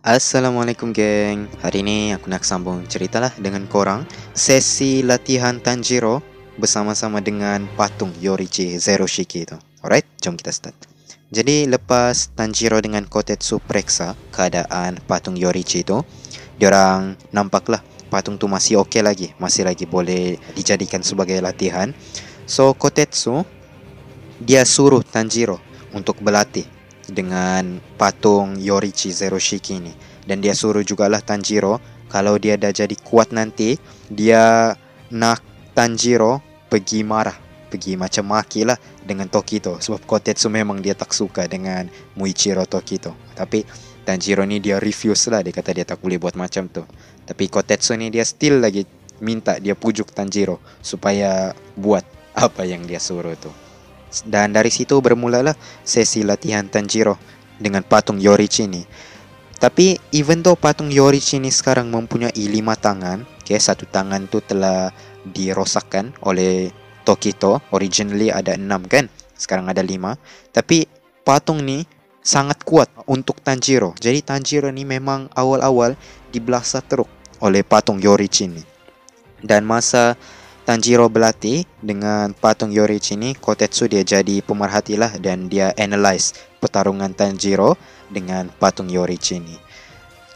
Assalamualaikum geng. Hari ini aku nak sambung ceritalah dengan korang sesi latihan Tanjiro bersama-sama dengan patung Yorichi Zero Shiki itu. Alright, jom kita start. Jadi lepas Tanjiro dengan Kotetsu periksa keadaan patung Yorichi itu, diorang nampaklah patung tu masih okey lagi, masih lagi boleh dijadikan sebagai latihan. So Kotetsu dia suruh Tanjiro untuk berlatih dengan patung Yorichi Zero Shiki ini. Dan dia suruh jugalah Tanjiro, kalau dia dah jadi kuat nanti, dia nak Tanjiro pergi marah, pergi macam maki lah dengan Tokito. Sebab Kotetsu memang dia tak suka dengan Muichiro Tokito. Tapi Tanjiro ni dia refuse lah, dia kata dia tak boleh buat macam tu. Tapi Kotetsu ni dia still lagi minta, dia pujuk Tanjiro supaya buat apa yang dia suruh tu. Dan dari situ bermulalah sesi latihan Tanjiro dengan patung Yorichi ni. Tapi even though patung Yorichi ni sekarang mempunyai 5 tangan, okay, satu tangan tu telah dirosakkan oleh Tokito. Originally ada 6 kan, sekarang ada 5. Tapi patung ni sangat kuat untuk Tanjiro. Jadi Tanjiro ni memang awal-awal dibelah teruk oleh patung Yorichi ni. Dan masa Tanjiro berlatih dengan patung Yorichi ni, Kotetsu dia jadi pemerhati lah dan dia analyze pertarungan Tanjiro dengan patung Yorichi ni.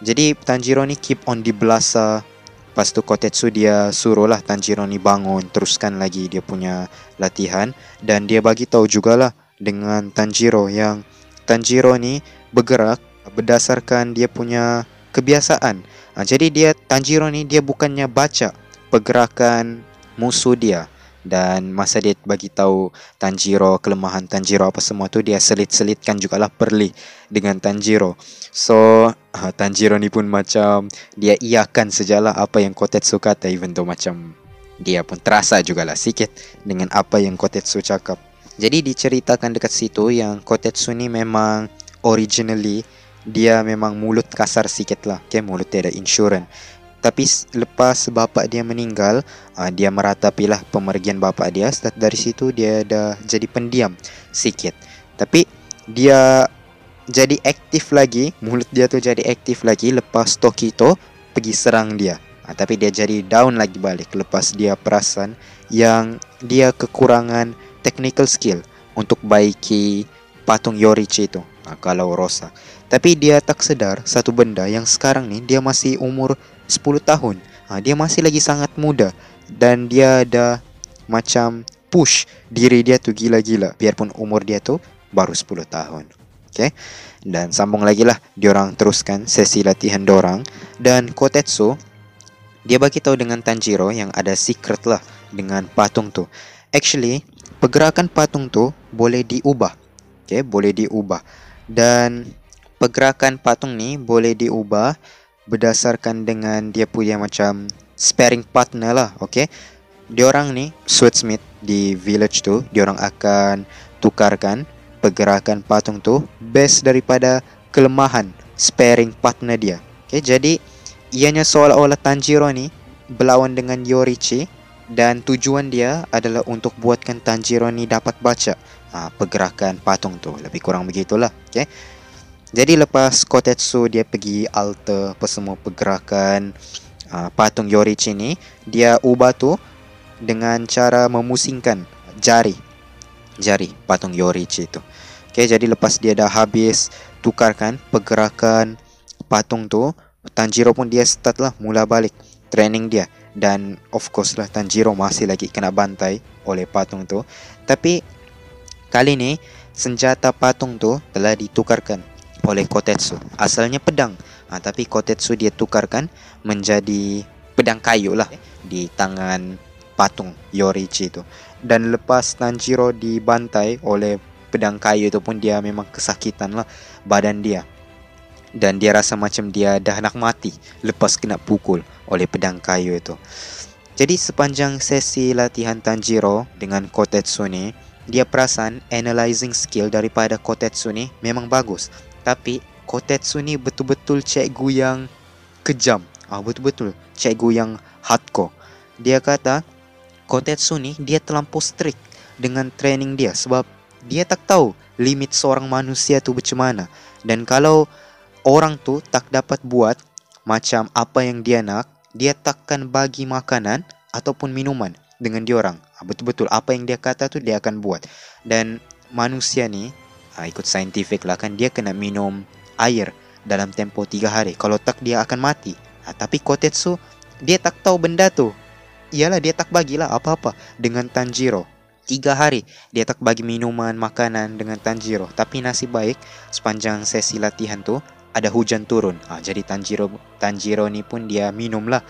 Jadi Tanjiro ni keep on dibelasa. Lepas tu Kotetsu dia suruh lah Tanjiro ni bangun, teruskan lagi dia punya latihan. Dan dia bagi tahu jugalah dengan Tanjiro yang Tanjiro ni bergerak berdasarkan dia punya kebiasaan. Jadi Tanjiro ni dia bukannya baca pergerakan musuh dia, dan masa dia bagi tahu Tanjiro kelemahan Tanjiro apa semua tu, dia selit-selitkan jugalah perli dengan Tanjiro. So Tanjiro ni pun macam dia iakan sejalah apa yang Kotetsu kata, even though macam dia pun terasa jugalah sikit dengan apa yang Kotetsu cakap. Jadi diceritakan dekat situ yang Kotetsu ni memang originally dia memang mulut kasar sikit lah, okay? Mulut dia ada insurance. Tapi lepas bapa dia meninggal, dia meratapilah pemergian bapa dia. Start dari situ dia dah jadi pendiam sikit. Tapi dia jadi aktif lagi, mulut dia tu jadi aktif lagi lepas Tokito pergi serang dia. Tapi dia jadi down lagi balik lepas dia perasan yang dia kekurangan technical skill untuk baiki patung Yorichi itu kalau rosak. Tapi dia tak sedar satu benda, yang sekarang ni dia masih umur 10 tahun. Dia masih lagi sangat muda dan dia ada macam push diri dia tu gila-gila biarpun umur dia tu baru 10 tahun. Okay? Dan sambung lagi lah, diorang teruskan sesi latihan dorang. Dan Kotetsu dia bagi tahu dengan Tanjiro yang ada secret lah dengan patung tu. Actually, pergerakan patung tu boleh diubah. Okay? Boleh diubah. Dan pergerakan patung ni boleh diubah berdasarkan dengan dia punya macam sparring partner lah, okay? Diorang ni swordsmith di village tu, diorang akan tukarkan pergerakan patung tu based daripada kelemahan sparring partner dia. Okay, jadi ianya seolah-olah Tanjiro ni berlawan dengan Yorichi dan tujuan dia adalah untuk buatkan Tanjiro ni dapat baca pergerakan patung tu. Lebih kurang begitulah, okay? Jadi lepas Kotetsu dia pergi alter apa semua pergerakan patung Yorichi ni, dia ubah tu dengan cara memusingkan jari patung Yorichi tu. Okay, jadi lepas dia dah habis tukarkan pergerakan patung tu, Tanjiro pun dia start lah mula balik training dia. Dan of course lah Tanjiro masih lagi kena bantai oleh patung tu. Tapi kali ni senjata patung tu telah ditukarkan oleh Kotetsu. Asalnya pedang, tapi Kotetsu dia tukarkan menjadi pedang kayu lah di tangan patung Yorichi itu. Dan lepas Tanjiro dibantai oleh pedang kayu itu pun dia memang kesakitan lah badan dia. Dan dia rasa macam dia dah nak mati lepas kena pukul oleh pedang kayu itu. Jadi sepanjang sesi latihan Tanjiro dengan Kotetsu ni, dia perasan analyzing skill daripada Kotetsu ni memang bagus. Tapi Kotetsu ni betul-betul cikgu yang kejam. Betul-betul cikgu yang hardcore. Dia kata Kotetsu ni dia terlampau strict dengan training dia sebab dia tak tahu limit seorang manusia tu macam mana. Dan kalau orang tu tak dapat buat macam apa yang dia nak, dia takkan bagi makanan ataupun minuman dengan diorang. Betul-betul apa yang dia kata tu dia akan buat. Dan manusia ni ikut saintifik lah kan, dia kena minum air dalam tempoh 3 hari. Kalau tak dia akan mati. Tapi Kotetsu dia tak tahu benda tu. Iyalah dia tak bagilah apa-apa dengan Tanjiro. 3 hari dia tak bagi minuman, makanan dengan Tanjiro. Tapi nasib baik sepanjang sesi latihan tu ada hujan turun. Jadi Tanjiro ni pun dia minum lah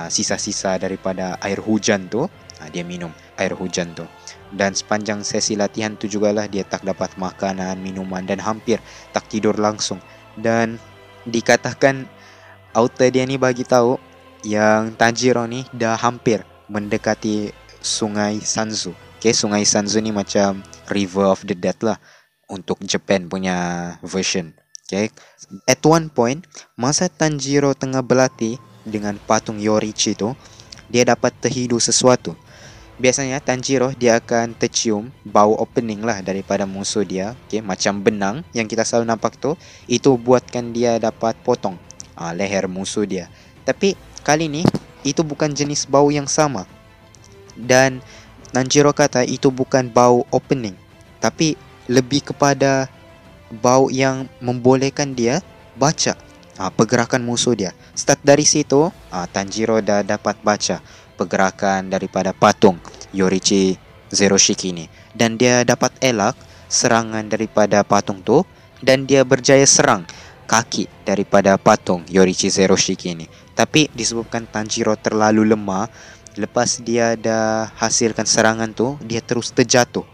sisa-sisa daripada air hujan tu. Dia minum air hujan tu. Dan sepanjang sesi latihan tu jugalah dia tak dapat makanan, minuman dan hampir tak tidur langsung. Dan dikatakan author dia ni bagi tahu yang Tanjiro ni dah hampir mendekati sungai Sanzu. Sungai Sanzu ni macam River of the Dead lah untuk Japan punya version. At one point, masa Tanjiro tengah berlatih dengan patung Yorichi tu, dia dapat terhidu sesuatu. Biasanya Tanjiro dia akan tercium bau opening lah daripada musuh dia. Macam benang yang kita selalu nampak tu, itu buatkan dia dapat potong leher musuh dia. Tapi kali ni itu bukan jenis bau yang sama. Dan Tanjiro kata itu bukan bau opening, tapi lebih kepada bau yang membolehkan dia baca pergerakan musuh dia. Start dari situ Tanjiro dah dapat baca pergerakan daripada patung Yorichi Zero Shiki ni. Dan dia dapat elak serangan daripada patung tu. Dan dia berjaya serang kaki daripada patung Yorichi Zero Shiki ni. Tapi disebabkan Tanjiro terlalu lemah, lepas dia dah hasilkan serangan tu, dia terus terjatuh.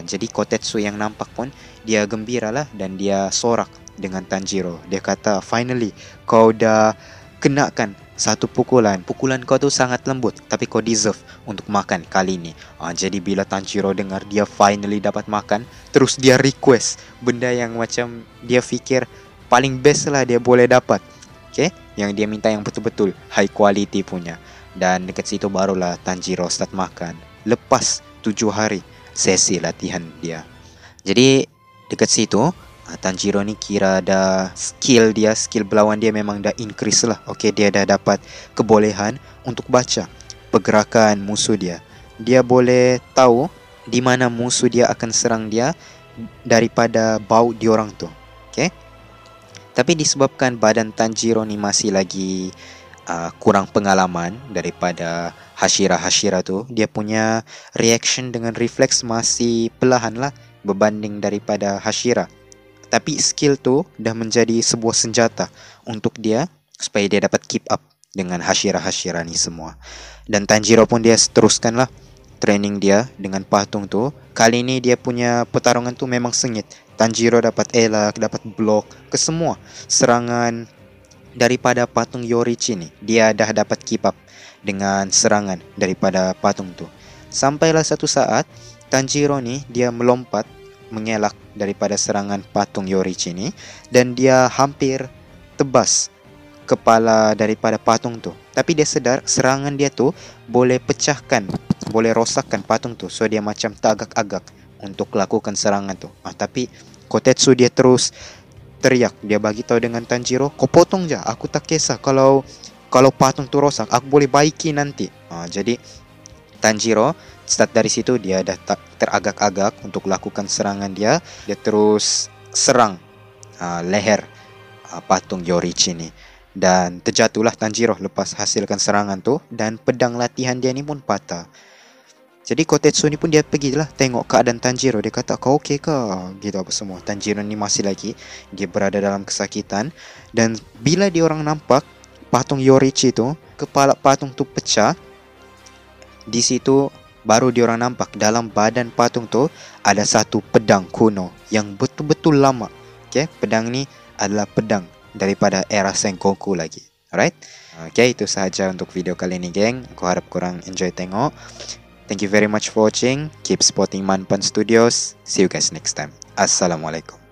Jadi Kotetsu yang nampak pun dia gembira lah dan dia sorak dengan Tanjiro. Dia kata, finally kau dah kenakan satu pukulan. Pukulan kau tu sangat lembut, tapi kau deserve untuk makan kali ni. Jadi bila Tanjiro dengar dia finally dapat makan, terus dia request benda yang macam dia fikir paling best lah dia boleh dapat. Yang dia minta yang betul-betul high quality punya. Dan dekat situ barulah Tanjiro start makan lepas 7 hari sesi latihan dia. Jadi dekat situ Tanjiro ni kira dah skill berlawan dia memang dah increase lah. Dia dah dapat kebolehan untuk baca pergerakan musuh dia. Dia boleh tahu di mana musuh dia akan serang dia daripada bau diorang tu. Tapi disebabkan badan Tanjiro ni masih lagi kurang pengalaman daripada Hashira tu, dia punya reaction dengan refleks masih perlahan lah berbanding daripada Hashira. Tapi skill tu dah menjadi sebuah senjata untuk dia supaya dia dapat keep up dengan Hashira ni semua. Dan Tanjiro pun dia teruskan lah training dia dengan patung tu. Kali ni dia punya pertarungan tu memang sengit. Tanjiro dapat elak, dapat block ke semua serangan daripada patung Yorichi ni. Dia dah dapat keep up dengan serangan daripada patung tu. Sampailah satu saat Tanjiro ni dia melompat mengelak daripada serangan patung Yorichi ni, dan dia hampir tebas kepala daripada patung tu. Tapi dia sedar serangan dia tu boleh pecahkan, boleh rosakkan patung tu. So dia macam tagak-agak untuk lakukan serangan tu. Tapi Kotetsu dia terus teriak. Dia bagi tahu dengan Tanjiro, kau potong je, aku tak kisah kalau patung tu rosak, aku boleh baiki nanti. Jadi Tanjiro start dari situ dia dah teragak-agak untuk lakukan serangan dia. Dia terus serang leher patung Yorichi ni. Dan terjatuhlah Tanjiro lepas hasilkan serangan tu. Dan pedang latihan dia ni pun patah. Jadi Kotetsu ni pun dia pergilah tengok keadaan Tanjiro. Dia kata, kau okey ke? Gitu apa semua. Tanjiro ni masih lagi dia berada dalam kesakitan. Dan bila dia orang nampak patung Yorichi tu, kepala patung tu pecah, di situ baru dia orang nampak dalam badan patung tu ada satu pedang kuno yang betul-betul lama. Pedang ni adalah pedang daripada era Sengoku lagi. Alright? Itu sahaja untuk video kali ni, geng. Aku harap korang enjoy tengok. Thank you very much for watching. Keep supporting Manpan Studios. See you guys next time. Assalamualaikum.